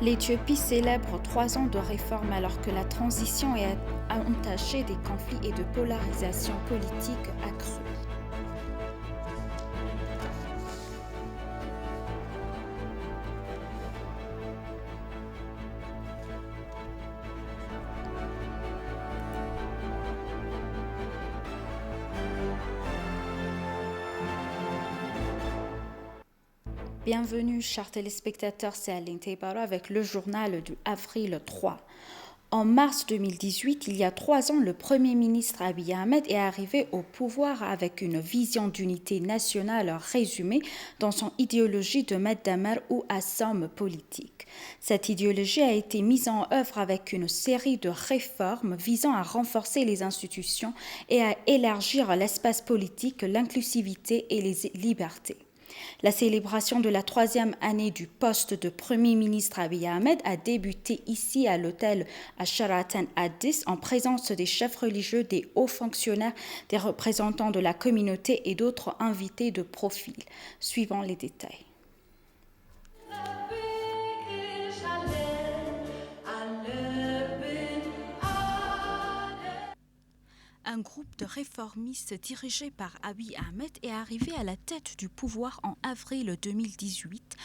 L'Éthiopie célèbre 3 ans de réformes alors que la transition est entachée des conflits et de polarisation politique accrue. Bienvenue, chers téléspectateurs, c'est Aline Teibaro avec le journal du avril 3. En mars 2018, il y a 3 ans, le Premier ministre Abiy Ahmed est arrivé au pouvoir avec une vision d'unité nationale résumée dans son idéologie de Maddamar ou Assam politique. Cette idéologie a été mise en œuvre avec une série de réformes visant à renforcer les institutions et à élargir l'espace politique, l'inclusivité et les libertés. La célébration de la 3e année du poste de Premier ministre Abiy Ahmed a débuté ici à l'hôtel Sheraton Addis en présence des chefs religieux, des hauts fonctionnaires, des représentants de la communauté et d'autres invités de profil. Suivant les détails. Un groupe de réformistes dirigé par Abiy Ahmed est arrivé à la tête du pouvoir en avril 2018,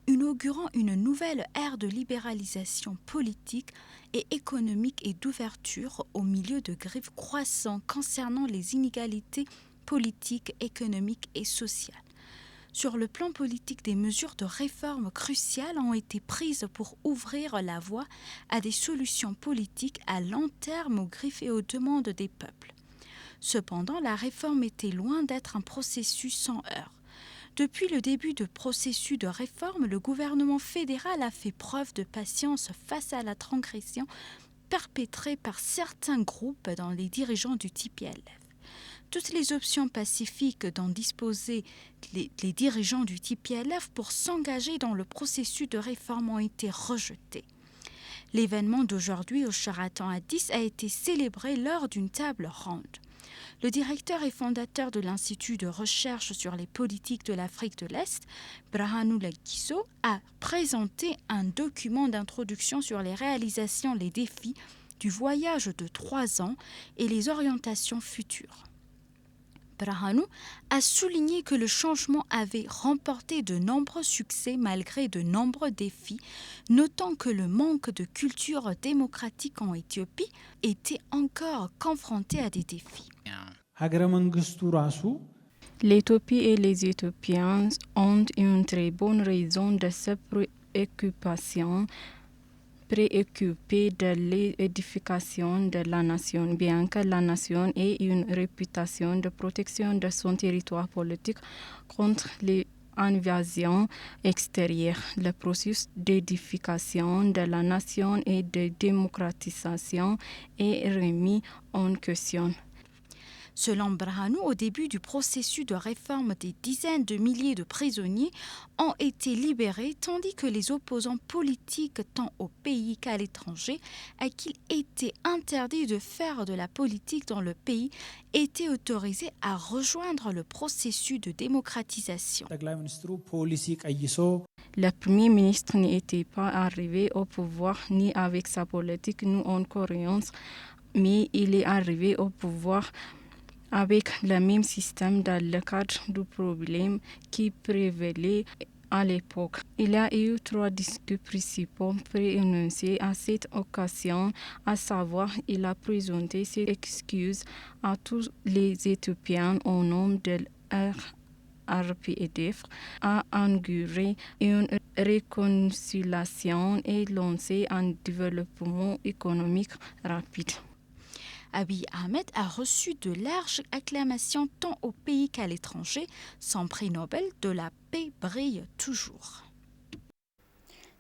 inaugurant une nouvelle ère de libéralisation politique et économique et d'ouverture au milieu de griefs croissants concernant les inégalités politiques, économiques et sociales. Sur le plan politique, des mesures de réforme cruciales ont été prises pour ouvrir la voie à des solutions politiques à long terme aux griefs et aux demandes des peuples. Cependant, la réforme était loin d'être un processus sans heurts. Depuis le début du processus de réforme, le gouvernement fédéral a fait preuve de patience face à la transgression perpétrée par certains groupes dans les dirigeants du TPLF. Toutes les options pacifiques dont disposaient les dirigeants du TPLF pour s'engager dans le processus de réforme ont été rejetées. L'événement d'aujourd'hui au Sheraton Addis a été célébré lors d'une table ronde. Le directeur et fondateur de l'Institut de recherche sur les politiques de l'Afrique de l'Est, Brahanu Leggiso, a présenté un document d'introduction sur les réalisations, les défis du voyage de 3 ans et les orientations futures. Brahanu a souligné que le changement avait remporté de nombreux succès malgré de nombreux défis, notant que le manque de culture démocratique en Éthiopie était encore confronté à des défis. L'Éthiopie et les Éthiopiens ont une très bonne raison de se préoccupée de l'édification de la nation, bien que la nation ait une réputation de protection de son territoire politique contre les invasions extérieures. Le processus d'édification de la nation et de démocratisation est remis en question. Selon Brahanu, au début du processus de réforme, des dizaines de milliers de prisonniers ont été libérés, tandis que les opposants politiques, tant au pays qu'à l'étranger, à qui il était interdit de faire de la politique dans le pays, étaient autorisés à rejoindre le processus de démocratisation. Le Premier ministre n'était pas arrivé au pouvoir ni avec sa politique ni en cohérence, mais il est arrivé au pouvoir avec le même système dans le cadre du problème qui prévalait à l'époque. Il y a eu 3 discours principaux prononcés à cette occasion, à savoir il a présenté ses excuses à tous les Éthiopiens au nom de RPDF, a inauguré une réconciliation et lancé un développement économique rapide. Abiy Ahmed a reçu de larges acclamations tant au pays qu'à l'étranger. Son prix Nobel de la paix brille toujours.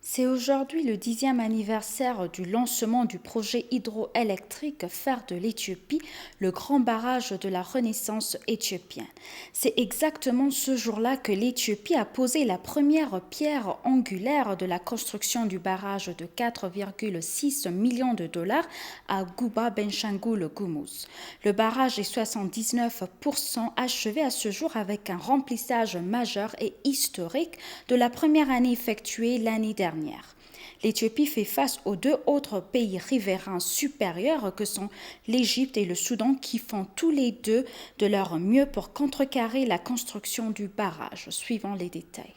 C'est aujourd'hui le 10e anniversaire du lancement du projet hydroélectrique Fer de l'Éthiopie, le grand barrage de la Renaissance éthiopienne. C'est exactement ce jour-là que l'Éthiopie a posé la première pierre angulaire de la construction du barrage de 4,6 millions de dollars à Guba Benshangul Gumuz. Le barrage est 79% achevé à ce jour avec un remplissage majeur et historique de la première année effectuée l'année dernière. l'Éthiopie fait face aux deux autres pays riverains supérieurs que sont l'Égypte et le Soudan qui font tous les deux de leur mieux pour contrecarrer la construction du barrage. Suivant les détails.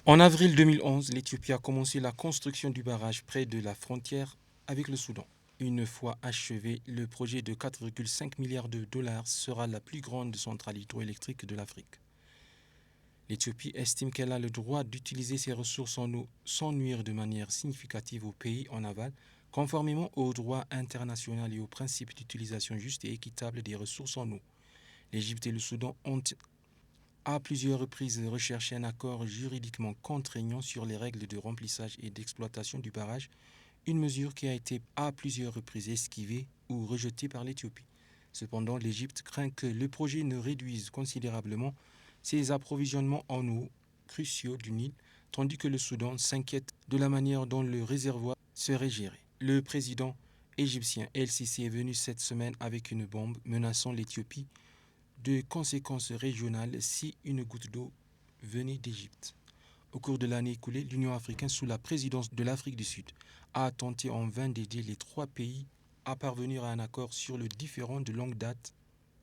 En avril 2011, l'Éthiopie a commencé la construction du barrage près de la frontière avec le Soudan. Une fois achevé, le projet de 4,5 milliards de dollars sera la plus grande centrale hydroélectrique de l'Afrique. L'Éthiopie estime qu'elle a le droit d'utiliser ses ressources en eau sans nuire de manière significative aux pays en aval, conformément au droit international et au principe d'utilisation juste et équitable des ressources en eau. L'Égypte et le Soudan ont à plusieurs reprises recherché un accord juridiquement contraignant sur les règles de remplissage et d'exploitation du barrage, une mesure qui a été à plusieurs reprises esquivée ou rejetée par l'Éthiopie. Cependant, l'Égypte craint que le projet ne réduise considérablement ses approvisionnements en eau cruciaux du Nil, tandis que le Soudan s'inquiète de la manière dont le réservoir serait géré. Le président égyptien El-Sisi est venu cette semaine avec une bombe menaçant l'Éthiopie de conséquences régionales si une goutte d'eau venait d'Égypte. Au cours de l'année écoulée, l'Union africaine, sous la présidence de l'Afrique du Sud, a tenté en vain d'aider les trois pays à parvenir à un accord sur le différend de longue date,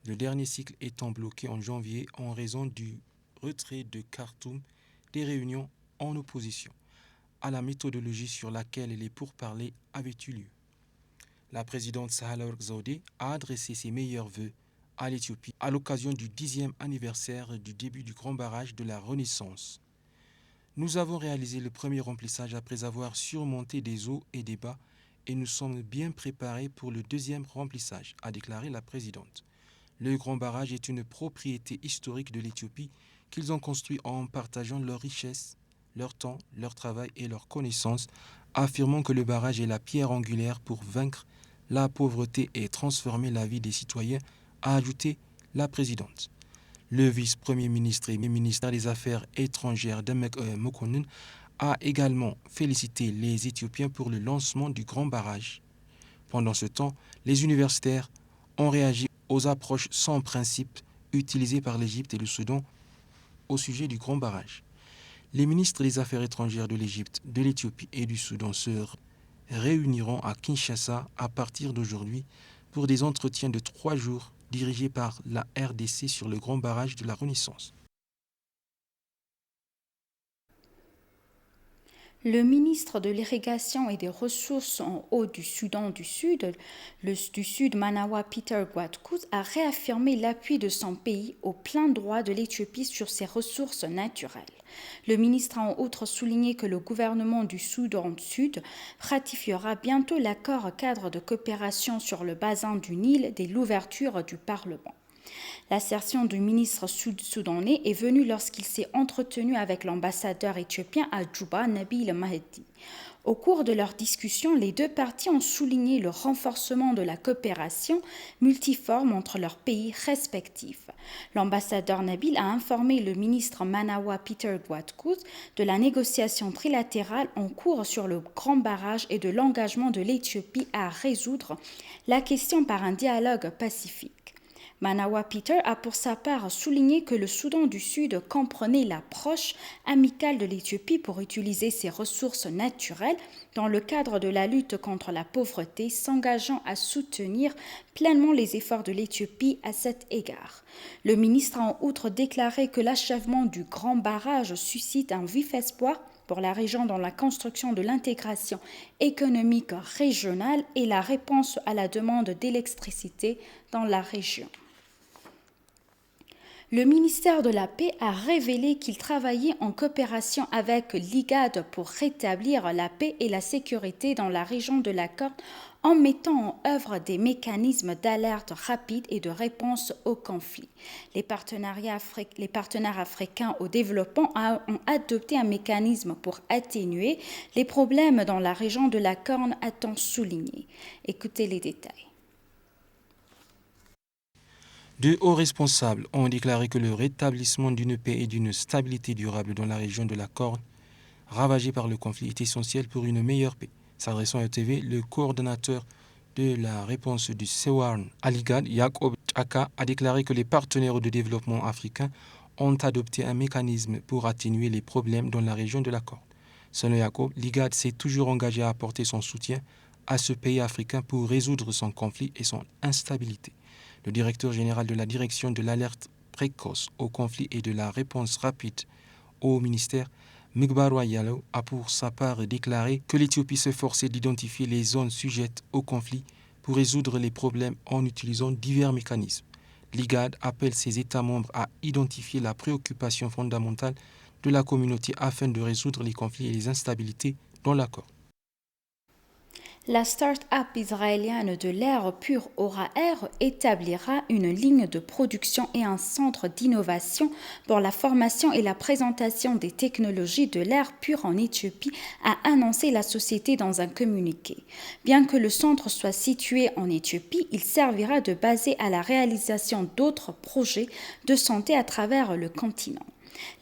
le dernier cycle étant bloqué en janvier en raison du retrait de Khartoum des réunions en opposition à la méthodologie sur laquelle les pourparlers avaient eu lieu. La présidente Sahle-Work Zewde a adressé ses meilleurs vœux à l'Éthiopie à l'occasion du 10e anniversaire du début du grand barrage de la Renaissance. Nous avons réalisé le premier remplissage après avoir surmonté des hauts et des bas et nous sommes bien préparés pour le deuxième remplissage, a déclaré la présidente. Le grand barrage est une propriété historique de l'Éthiopie qu'ils ont construit en partageant leurs richesses, leur temps, leur travail et leurs connaissances, affirmant que le barrage est la pierre angulaire pour vaincre la pauvreté et transformer la vie des citoyens, a ajouté la présidente. Le vice-premier ministre et ministre des Affaires étrangères Demek Mokonnen a également félicité les Éthiopiens pour le lancement du grand barrage. Pendant ce temps, les universitaires ont réagi aux approches sans principe utilisées par l'Égypte et le Soudan au sujet du grand barrage. Les ministres des Affaires étrangères de l'Égypte, de l'Éthiopie et du Soudan se réuniront à Kinshasa à partir d'aujourd'hui pour des entretiens de 3 jours dirigé par la RDC sur le grand barrage de la Renaissance. Le ministre de l'Irrigation et des Ressources en eau du Soudan du Sud, Manawa Peter Gwadkouz, a réaffirmé l'appui de son pays au plein droit de l'Éthiopie sur ses ressources naturelles. Le ministre a en outre souligné que le gouvernement du Soudan du Sud ratifiera bientôt l'accord cadre de coopération sur le bassin du Nil dès l'ouverture du Parlement. L'assertion du ministre sud-soudanais est venue lorsqu'il s'est entretenu avec l'ambassadeur éthiopien à Djouba, Nabil Mahdi. Au cours de leur discussion, les deux parties ont souligné le renforcement de la coopération multiforme entre leurs pays respectifs. L'ambassadeur Nabil a informé le ministre Manawa Peter Gwadkouz de la négociation trilatérale en cours sur le grand barrage et de l'engagement de l'Éthiopie à résoudre la question par un dialogue pacifique. Manawa Peter a pour sa part souligné que le Soudan du Sud comprenait l'approche amicale de l'Éthiopie pour utiliser ses ressources naturelles dans le cadre de la lutte contre la pauvreté, s'engageant à soutenir pleinement les efforts de l'Éthiopie à cet égard. Le ministre a en outre déclaré que l'achèvement du grand barrage suscite un vif espoir pour la région dans la construction de l'intégration économique régionale et la réponse à la demande d'électricité dans la région. Le ministère de la Paix a révélé qu'il travaillait en coopération avec l'IGAD pour rétablir la paix et la sécurité dans la région de la Corne en mettant en œuvre des mécanismes d'alerte rapide et de réponse aux conflits. Les partenaires africains au développement ont adopté un mécanisme pour atténuer les problèmes dans la région de la Corne, a-t-on souligné. Écoutez les détails. De hauts responsables ont déclaré que le rétablissement d'une paix et d'une stabilité durable dans la région de la Corne, ravagée par le conflit, est essentiel pour une meilleure paix. S'adressant à TV, le coordonnateur de la réponse du Sewarn à l'IGAD, Yacob Chaka, a déclaré que les partenaires de développement africains ont adopté un mécanisme pour atténuer les problèmes dans la région de la Corne. Selon Yacoub, l'IGAD s'est toujours engagé à apporter son soutien à ce pays africain pour résoudre son conflit et son instabilité. Le directeur général de la direction de l'alerte précoce au conflit et de la réponse rapide au ministère, Migbarwa Yalo, a pour sa part déclaré que l'Éthiopie s'efforçait d'identifier les zones sujettes au conflit pour résoudre les problèmes en utilisant divers mécanismes. L'IGAD appelle ses États membres à identifier la préoccupation fondamentale de la communauté afin de résoudre les conflits et les instabilités dans l'accord. La start-up israélienne de l'air pur Ora Air établira une ligne de production et un centre d'innovation pour la formation et la présentation des technologies de l'air pur en Éthiopie, a annoncé la société dans un communiqué. Bien que le centre soit situé en Éthiopie, il servira de base à la réalisation d'autres projets de santé à travers le continent.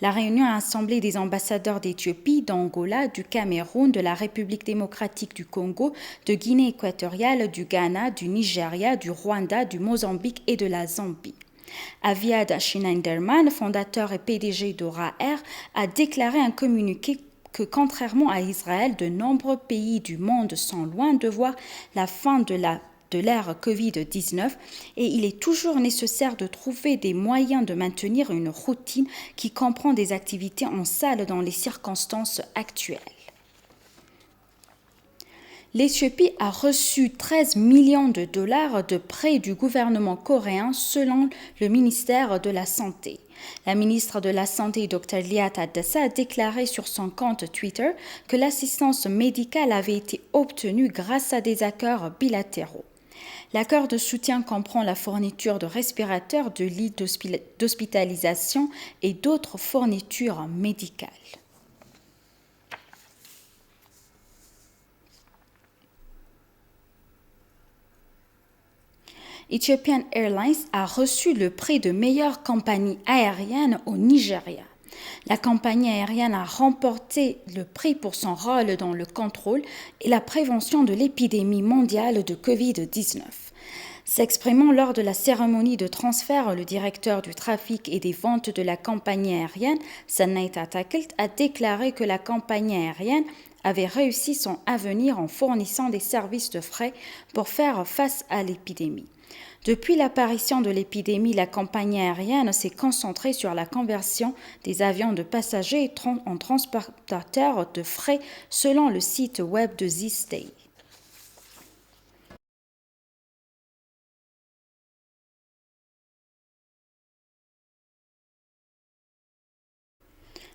La réunion a assemblé des ambassadeurs d'Éthiopie, d'Angola, du Cameroun, de la République démocratique du Congo, de Guinée équatoriale, du Ghana, du Nigeria, du Rwanda, du Mozambique et de la Zambie. Aviad Schneiderman, fondateur et PDG d'Ora Air, a déclaré un communiqué que contrairement à Israël, de nombreux pays du monde sont loin de voir la fin de l'ère Covid-19 et il est toujours nécessaire de trouver des moyens de maintenir une routine qui comprend des activités en salle dans les circonstances actuelles. L'Éthiopie a reçu 13 millions de dollars de prêts du gouvernement coréen selon le ministère de la Santé. La ministre de la Santé, Dr Liat Adassa, a déclaré sur son compte Twitter que l'assistance médicale avait été obtenue grâce à des accords bilatéraux. L'accord de soutien comprend la fourniture de respirateurs, de lits d'hospitalisation et d'autres fournitures médicales. Ethiopian Airlines a reçu le prix de meilleure compagnie aérienne au Nigeria. La compagnie aérienne a remporté le prix pour son rôle dans le contrôle et la prévention de l'épidémie mondiale de Covid-19. S'exprimant lors de la cérémonie de transfert, le directeur du trafic et des ventes de la compagnie aérienne, Sanait Atakelt, a déclaré que la compagnie aérienne avait réussi son avenir en fournissant des services de frais pour faire face à l'épidémie. Depuis l'apparition de l'épidémie, la compagnie aérienne s'est concentrée sur la conversion des avions de passagers en transportateurs de frais selon le site web de Z-Stay.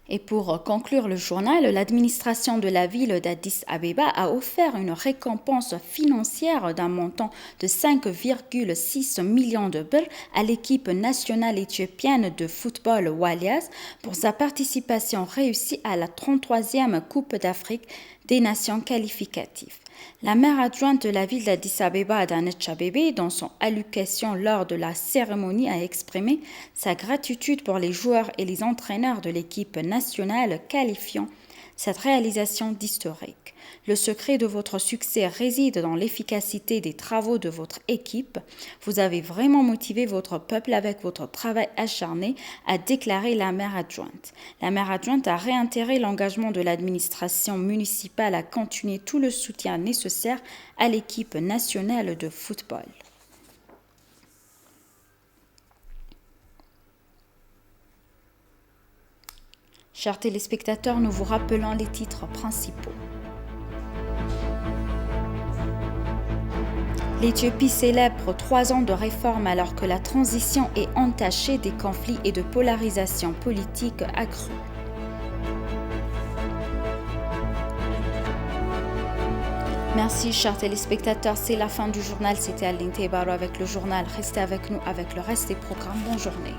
Et pour conclure le journal, l'administration de la ville d'Addis Abeba a offert une récompense financière d'un montant de 5,6 millions de birr à l'équipe nationale éthiopienne de football Walias pour sa participation réussie à la 33e Coupe d'Afrique des Nations qualificatives. La maire adjointe de la ville d'Addis Abeba, Adanecha Abebe, dans son allocution lors de la cérémonie, a exprimé sa gratitude pour les joueurs et les entraîneurs de l'équipe nationale qualifiant cette réalisation d'historique. Le secret de votre succès réside dans l'efficacité des travaux de votre équipe. Vous avez vraiment motivé votre peuple avec votre travail acharné, a déclaré la maire adjointe. La maire adjointe a réitéré l'engagement de l'administration municipale à continuer tout le soutien nécessaire à l'équipe nationale de football. Chers téléspectateurs, nous vous rappelons les titres principaux. L'Éthiopie célèbre 3 ans de réformes alors que la transition est entachée des conflits et de polarisation politique accrue. Merci, chers téléspectateurs. C'est la fin du journal. C'était Aline Tebaro avec le journal. Restez avec nous avec le reste des programmes. Bonne journée.